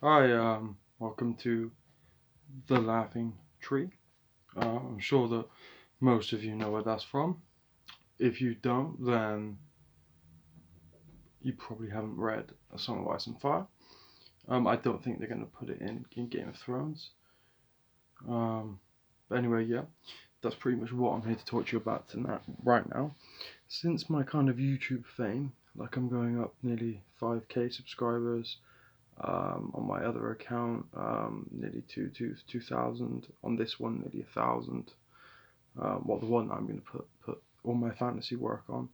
Hi, welcome to The Laughing Tree. I'm sure that most of you know where that's from. If you don't, then you probably haven't read A Song of Ice and Fire. I don't think they're going to put it in Game of Thrones. Um, but anyway, yeah, that's pretty much what I'm here to talk to you about tonight, right now. Since my kind of YouTube fame, like I'm going up nearly 5k subscribers, on my other account, nearly 2,000. On this one, nearly 1,000. Well, the one I'm going to put all my fantasy work on,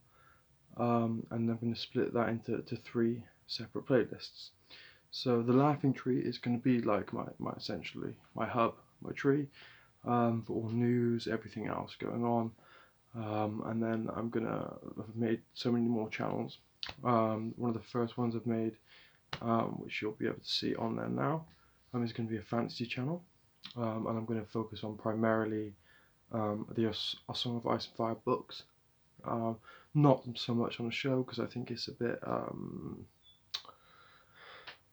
and I'm going to split that into three separate playlists. So the Laughing Tree is going to be like my essentially my hub, my tree, for all news, everything else going on. And then I've made so many more channels. One of the first ones I've made, which you'll be able to see on there now, is going to be a fantasy channel, and I'm going to focus on primarily the A Song of Ice and Fire books. Um, Not so much on the show because I think it's a bit.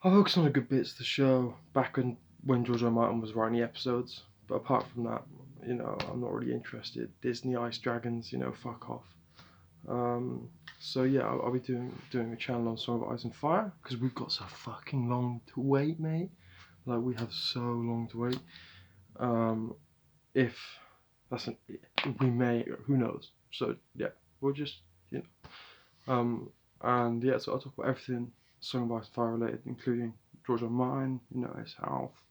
I focus on the good bits of the show back when George R. R. Martin was writing the episodes, but apart from that, I'm not really interested. Disney Ice Dragons, fuck off. Um, so yeah, I'll be doing a channel on Song of Ice and Fire because we've got so fucking long to wait, mate. Like we have so long to wait. Um, if that's an, we may, who knows? So yeah, we'll just you know, and yeah, so I'll talk about everything Song of Ice and Fire related, including George R. R. Martin, his health,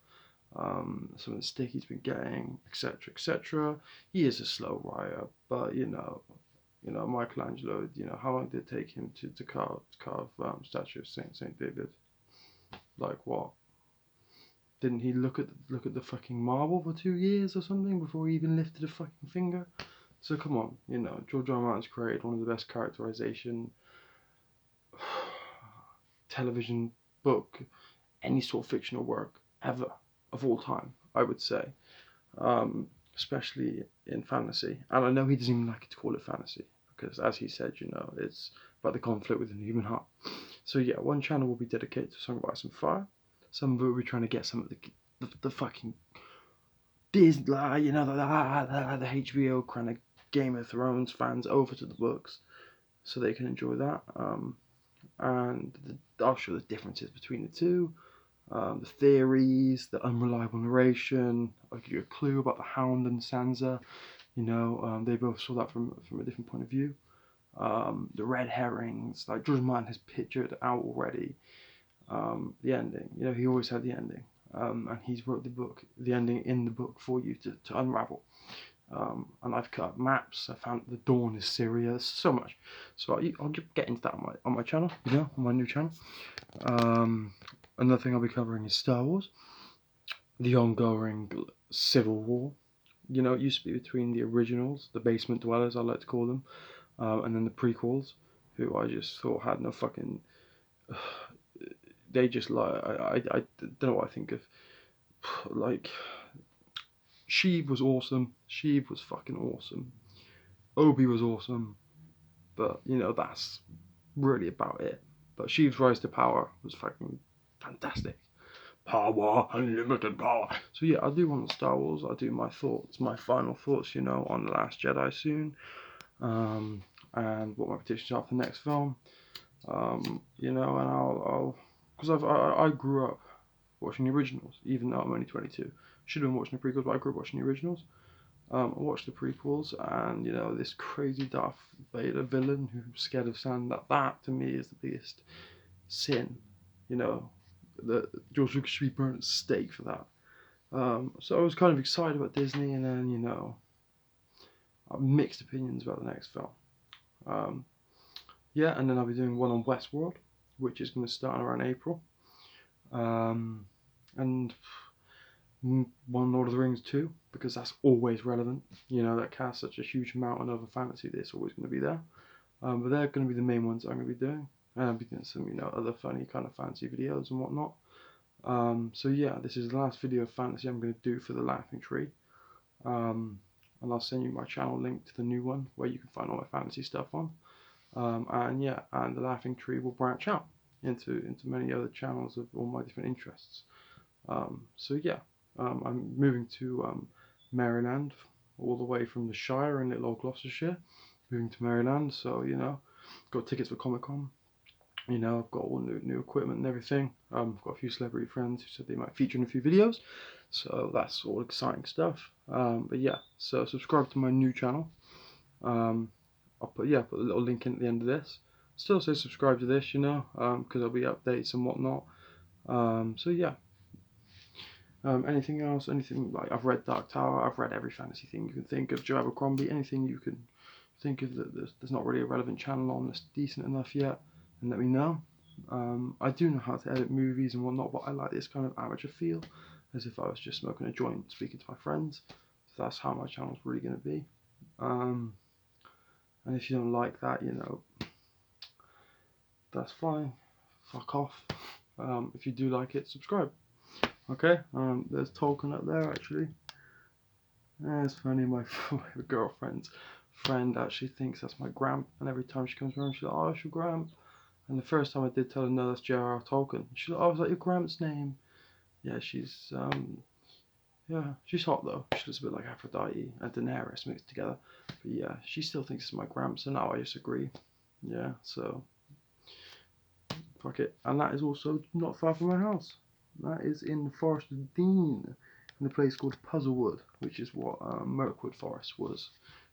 some of the stick he's been getting, etc., etc. He is a slow writer, but Michelangelo, how long did it take him to carve statue of Saint David? Like what? Didn't he look at the fucking marble for 2 years or something before he even lifted a fucking finger? So come on, George R. R. Martin's created one of the best characterization television book, any sort of fictional work ever of all time, I would say, especially in fantasy. And I know he doesn't even like to call it fantasy because, as he said, it's about the conflict within the human heart. So yeah, one channel will be dedicated to Song of Ice and Fire. Some of it will be trying to get some of the fucking Disney, the HBO kind of Game of Thrones fans over to the books so they can enjoy that. And I'll show the differences between the two, the theories, the unreliable narration. I'll give you a clue about the Hound and Sansa. They both saw that from a different point of view. The red herrings, like George Martin has pictured out already. The ending, he always had the ending, and he's wrote the ending in the book for you to unravel. And I've cut maps. I found the dawn is Syria. So much. So I'll get into that on my channel. On my new channel. Um, Another thing I'll be covering is Star Wars, the ongoing civil war. It used to be between the originals, the basement dwellers, I like to call them, and then the prequels, who I just thought had no fucking. They just like I don't know what I think of. Like Sheev was awesome. Sheev was fucking awesome. Obi was awesome, but that's really about it. But Sheev's rise to power was fucking fantastic. Power, unlimited power. So yeah, I'll do one on Star Wars. I'll do my final thoughts, on The Last Jedi soon, and what my predictions are for the next film. And I'll because I grew up watching the originals, even though I'm only 22. Should have been watching the prequels, but I grew up watching the originals. I watched the prequels, and this crazy Darth Vader villain who's scared of sand. That to me is the biggest sin. You know, that George Lucas should be burnt at stake for that. So I was kind of excited about Disney, and then mixed opinions about the next film. Um, yeah, and then I'll be doing one on Westworld, which is going to start around April, and one Lord of the Rings too, because that's always relevant. That casts such a huge mountain over fantasy that it's always going to be there. But they're going to be the main ones I'm going to be doing. And I'll be doing some, other funny kind of fantasy videos and whatnot. So yeah, this is the last video of fantasy I'm going to do for the Laughing Tree. And I'll send you my channel link to the new one where you can find all my fantasy stuff on. And yeah, and the Laughing Tree will branch out. into many other channels of all my different interests. So yeah, I'm moving to Maryland, all the way from the Shire in little old Gloucestershire, moving to Maryland. So got tickets for Comic-Con. I've got all new equipment and everything. I've got a few celebrity friends who said they might feature in a few videos, so that's all exciting stuff. But yeah, so subscribe to my new channel. I'll put a little link in at the end of this. Still say subscribe to this, because there'll be updates and whatnot. So yeah. Anything else? Anything like I've read Dark Tower. I've read every fantasy thing you can think of. Joe Abercrombie. Anything you can think of that there's not really a relevant channel on that's decent enough yet, and let me know. I do know how to edit movies and whatnot, but I like this kind of amateur feel, as if I was just smoking a joint, speaking to my friends. So that's how my channel's really going to be. And if you don't like that, that's fine. Fuck off. If you do like it, subscribe. Okay, there's Tolkien up there actually. It's funny, my girlfriend's friend actually thinks that's my gramp, and every time she comes around she's like, oh, it's your gramp. And the first time I did tell her, no, that's J.R.R. Tolkien. She's like, oh, is that your gramp's name? Yeah, she's she's hot though. She looks a bit like Aphrodite and Daenerys mixed together. But yeah, she still thinks it's my gramp, so now I just agree. Yeah, so fuck it. And that is also not far from my house. That is in the Forest of Dean, in a place called Puzzlewood, which is what Mirkwood Forest was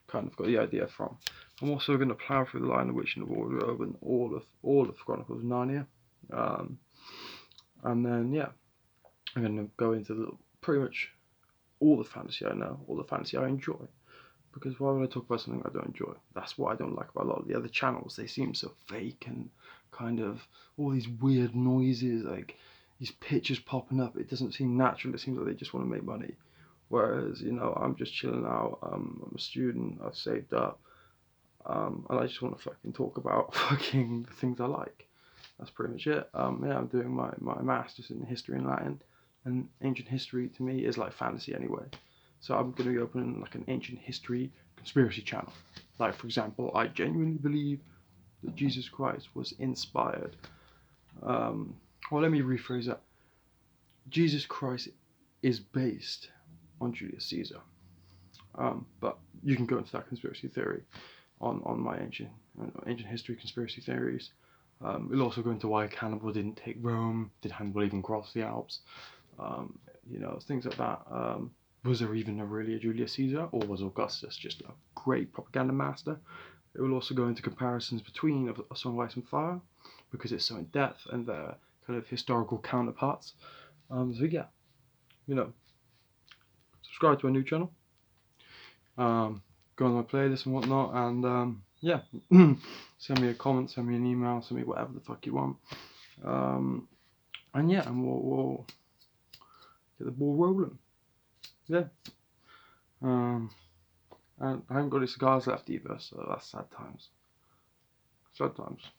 kind of got the idea from. I'm also going to plough through the Lion, the Witch, and the Wardrobe, and all of Chronicles of Narnia, and then yeah, I'm going to go into pretty much all the fantasy I know, all the fantasy I enjoy. Because why would I talk about something I don't enjoy? That's what I don't like about a lot of the other channels. They seem so fake and kind of all these weird noises, like these pictures popping up. It doesn't seem natural. It seems like they just want to make money. Whereas, I'm just chilling out. I'm a student. I've saved up. And I just want to fucking talk about fucking the things I like. That's pretty much it. Yeah, I'm doing my master's in history and Latin. And ancient history to me is like fantasy anyway. So I'm going to be opening like an ancient history conspiracy channel. Like, for example, I genuinely believe that Jesus Christ was inspired. Well, let me rephrase that. Jesus Christ is based on Julius Caesar. But you can go into that conspiracy theory on my ancient history conspiracy theories. We'll also go into why Hannibal didn't take Rome. Did Hannibal even cross the Alps? Things like that. Was there even really a Julius Caesar, or was Augustus just a great propaganda master? It will also go into comparisons between A Song of Ice and Fire, because it's so in depth and they're kind of historical counterparts. So yeah, subscribe to my new channel. Go on my playlist and whatnot, and yeah, send me a comment, send me an email, send me whatever the fuck you want. And yeah, and we'll get the ball rolling. Yeah. And I haven't got any cigars left either, so that's sad times. Sad times.